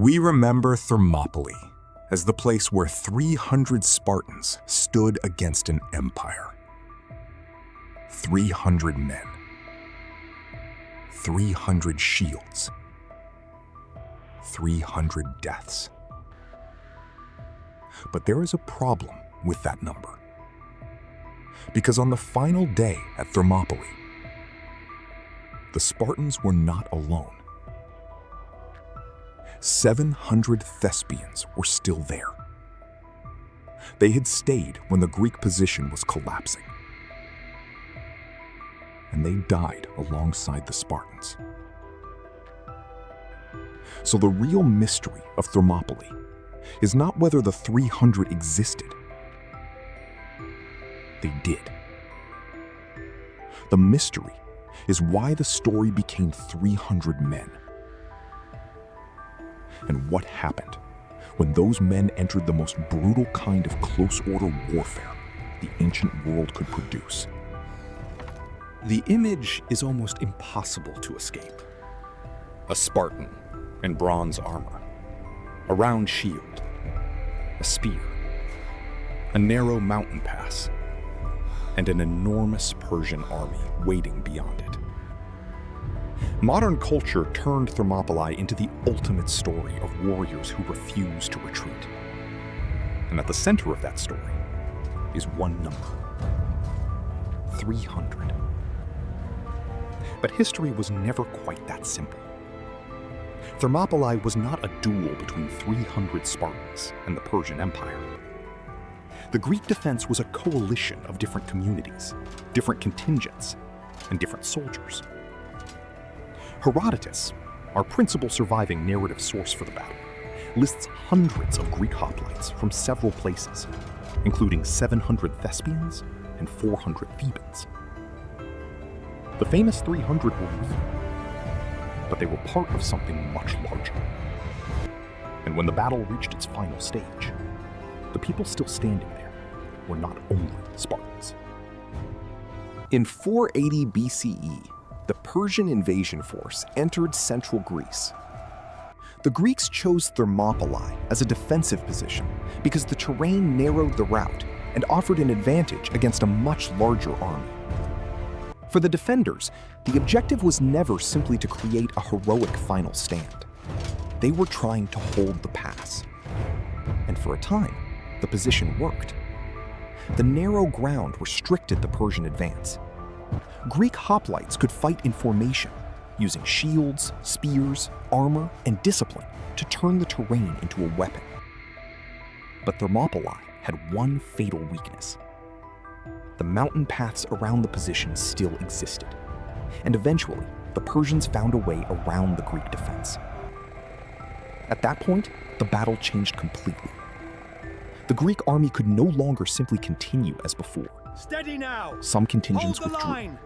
We remember Thermopylae as the place where 300 Spartans stood against an empire. 300 men. 300 shields. 300 deaths. But there is a problem with that number. Because on the final day at Thermopylae, the Spartans were not alone. 700 Thespians were still there. They had stayed when the Greek position was collapsing. And they died alongside the Spartans. So the real mystery of Thermopylae is not whether the 300 existed. They did. The mystery is why the story became 300 men. And what happened when those men entered the most brutal kind of close-order warfare the ancient world could produce. The image is almost impossible to escape. A Spartan in bronze armor, a round shield, a spear, a narrow mountain pass, and an enormous Persian army waiting beyond it. Modern culture turned Thermopylae into the ultimate story of warriors who refuse to retreat. And at the center of that story is one number: 300. But history was never quite that simple. Thermopylae was not a duel between 300 Spartans and the Persian Empire. The Greek defense was a coalition of different communities, different contingents, and different soldiers. Herodotus, our principal surviving narrative source for the battle, lists hundreds of Greek hoplites from several places, including 700 Thespians and 400 Thebans. The famous 300 were real, but they were part of something much larger. And when the battle reached its final stage, the people still standing there were not only Spartans. In 480 BCE, the Persian invasion force entered central Greece. The Greeks chose Thermopylae as a defensive position because the terrain narrowed the route and offered an advantage against a much larger army. For the defenders, the objective was never simply to create a heroic final stand. They were trying to hold the pass. And for a time, the position worked. The narrow ground restricted the Persian advance. Greek hoplites could fight in formation, using shields, spears, armor, and discipline to turn the terrain into a weapon. But Thermopylae had one fatal weakness. The mountain paths around the position still existed, and eventually, the Persians found a way around the Greek defense. At that point, the battle changed completely. The Greek army could no longer simply continue as before. Steady now. Some contingents Hold the withdrew, line.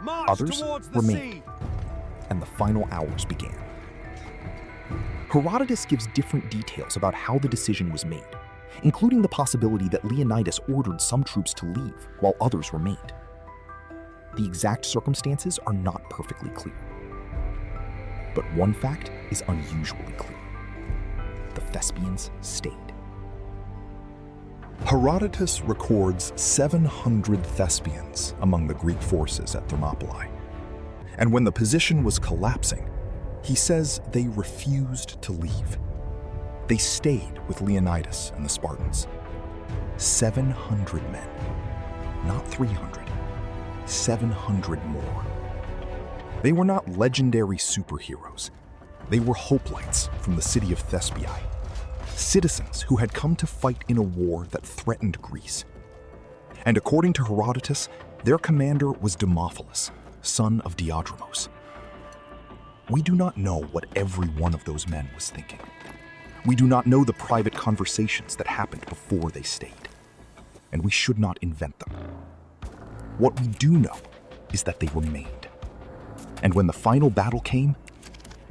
March others towards the remained, sea. and the final hours began. Herodotus gives different details about how the decision was made, including the possibility that Leonidas ordered some troops to leave while others remained. The exact circumstances are not perfectly clear. But one fact is unusually clear: the Thespians stayed. Herodotus records 700 Thespians among the Greek forces at Thermopylae. And when the position was collapsing, he says they refused to leave. They stayed with Leonidas and the Spartans. 700 men, not 300, 700 more. They were not legendary superheroes. They were hoplites from the city of Thespiae, citizens who had come to fight in a war that threatened Greece. And according to Herodotus, their commander was Demophilus, son of Diodromos. We do not know what every one of those men was thinking. We do not know the private conversations that happened before they stayed, and we should not invent them. What we do know is that they remained. And when the final battle came,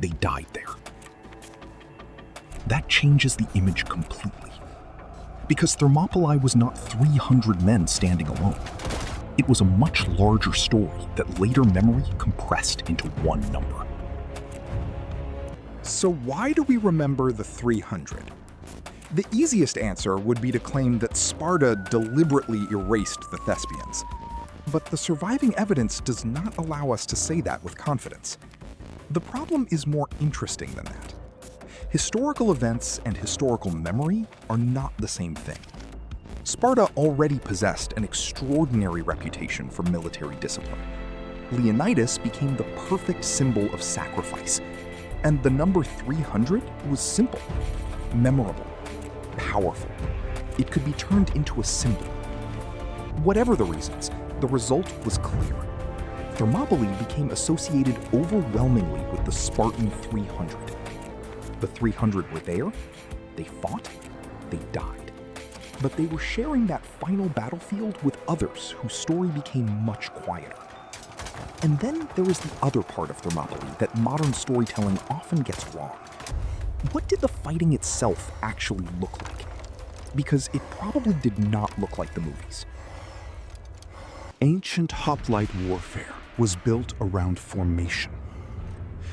they died there. That changes the image completely. Because Thermopylae was not 300 men standing alone. It was a much larger story that later memory compressed into one number. So why do we remember the 300? The easiest answer would be to claim that Sparta deliberately erased the Thespians. But the surviving evidence does not allow us to say that with confidence. The problem is more interesting than that. Historical events and historical memory are not the same thing. Sparta already possessed an extraordinary reputation for military discipline. Leonidas became the perfect symbol of sacrifice, and the number 300 was simple, memorable, powerful. It could be turned into a symbol. Whatever the reasons, the result was clear. Thermopylae became associated overwhelmingly with the Spartan 300. The 300 were there, they fought, they died. But they were sharing that final battlefield with others whose story became much quieter. And then there is the other part of Thermopylae that modern storytelling often gets wrong. What did the fighting itself actually look like? Because it probably did not look like the movies. Ancient hoplite warfare was built around formation.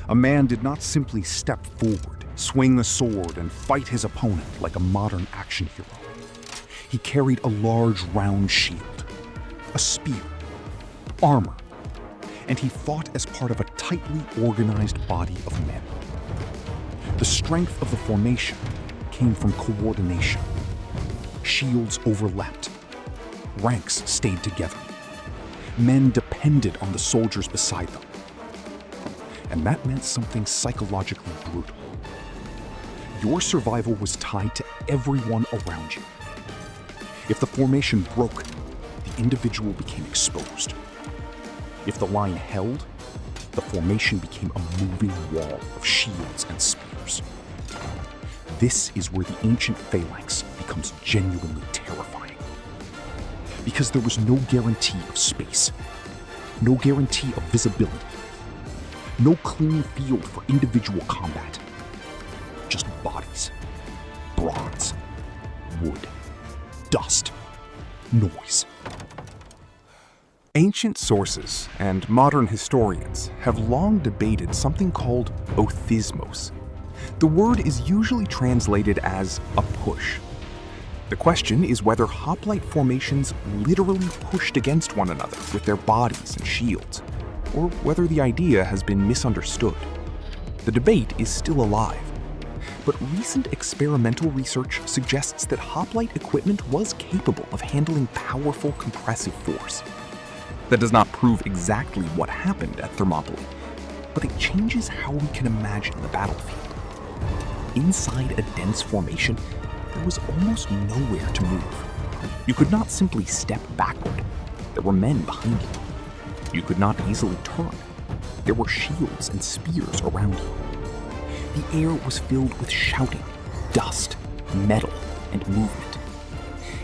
A man did not simply step forward, swing a sword, and fight his opponent like a modern action hero. He carried a large round shield, a spear, armor, and he fought as part of a tightly organized body of men. The strength of the formation came from coordination. Shields overlapped. Ranks stayed together. Men depended on the soldiers beside them. And that meant something psychologically brutal. Your survival was tied to everyone around you. If the formation broke, the individual became exposed. If the line held, the formation became a moving wall of shields and spears. This is where the ancient phalanx becomes genuinely terrifying. Because there was no guarantee of space, no guarantee of visibility, no clean field for individual combat. Just bodies, bronze, wood, dust, noise. Ancient sources and modern historians have long debated something called othismos. The word is usually translated as a push. The question is whether hoplite formations literally pushed against one another with their bodies and shields, or whether the idea has been misunderstood. The debate is still alive, but recent experimental research suggests that hoplite equipment was capable of handling powerful compressive force. That does not prove exactly what happened at Thermopylae, but it changes how we can imagine the battlefield. Inside a dense formation, there was almost nowhere to move. You could not simply step backward. There were men behind you. You could not easily turn. There were shields and spears around you. The air was filled with shouting, dust, metal, and movement.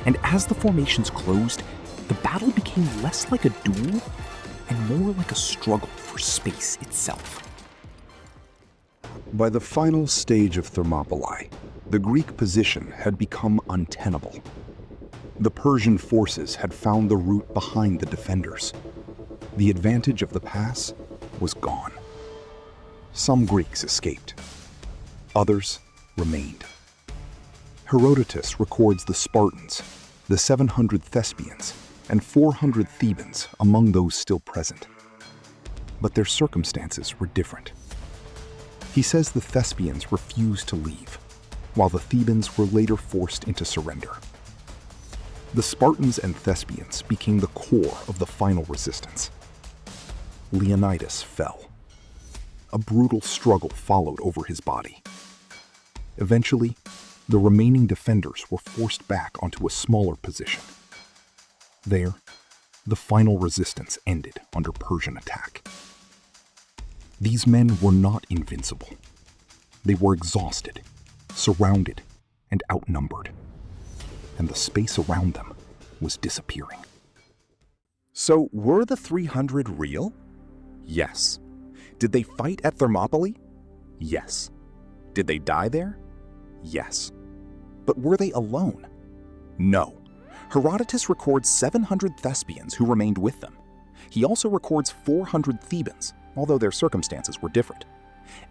And as the formations closed, the battle became less like a duel and more like a struggle for space itself. By the final stage of Thermopylae, the Greek position had become untenable. The Persian forces had found the route behind the defenders. The advantage of the pass was gone. Some Greeks escaped. Others remained. Herodotus records the Spartans, the 700 Thespians, and 400 Thebans among those still present. But their circumstances were different. He says the Thespians refused to leave, while the Thebans were later forced into surrender. The Spartans and Thespians became the core of the final resistance. Leonidas fell. A brutal struggle followed over his body. Eventually, the remaining defenders were forced back onto a smaller position. There, the final resistance ended under Persian attack. These men were not invincible. They were exhausted, surrounded, and outnumbered. And the space around them was disappearing. So were the 300 real? Yes. Did they fight at Thermopylae? Yes. Did they die there? Yes. But were they alone? No. Herodotus records 700 Thespians who remained with them. He also records 400 Thebans, although their circumstances were different.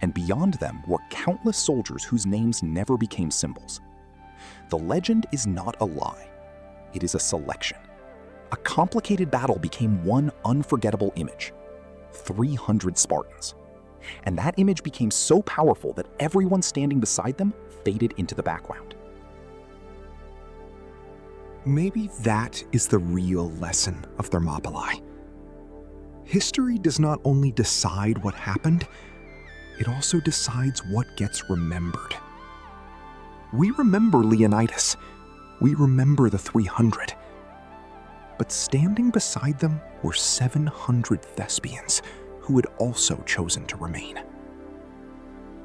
And beyond them were countless soldiers whose names never became symbols. The legend is not a lie. It is a selection. A complicated battle became one unforgettable image: 300 Spartans. And that image became so powerful that everyone standing beside them faded into the background. Maybe that is the real lesson of Thermopylae. History does not only decide what happened, it also decides what gets remembered. We remember Leonidas. We remember the 300. But standing beside them were 700 Thespians who had also chosen to remain.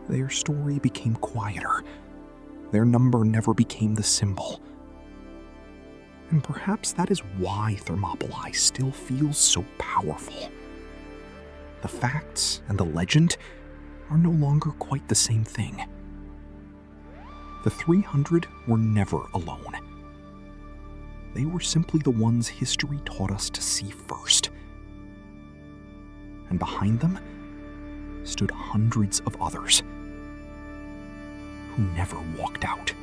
Their story became quieter. Their number never became the symbol. And perhaps that is why Thermopylae still feels so powerful. The facts and the legend are no longer quite the same thing. The 300 were never alone. They were simply the ones history taught us to see first. And behind them stood hundreds of others who never walked out.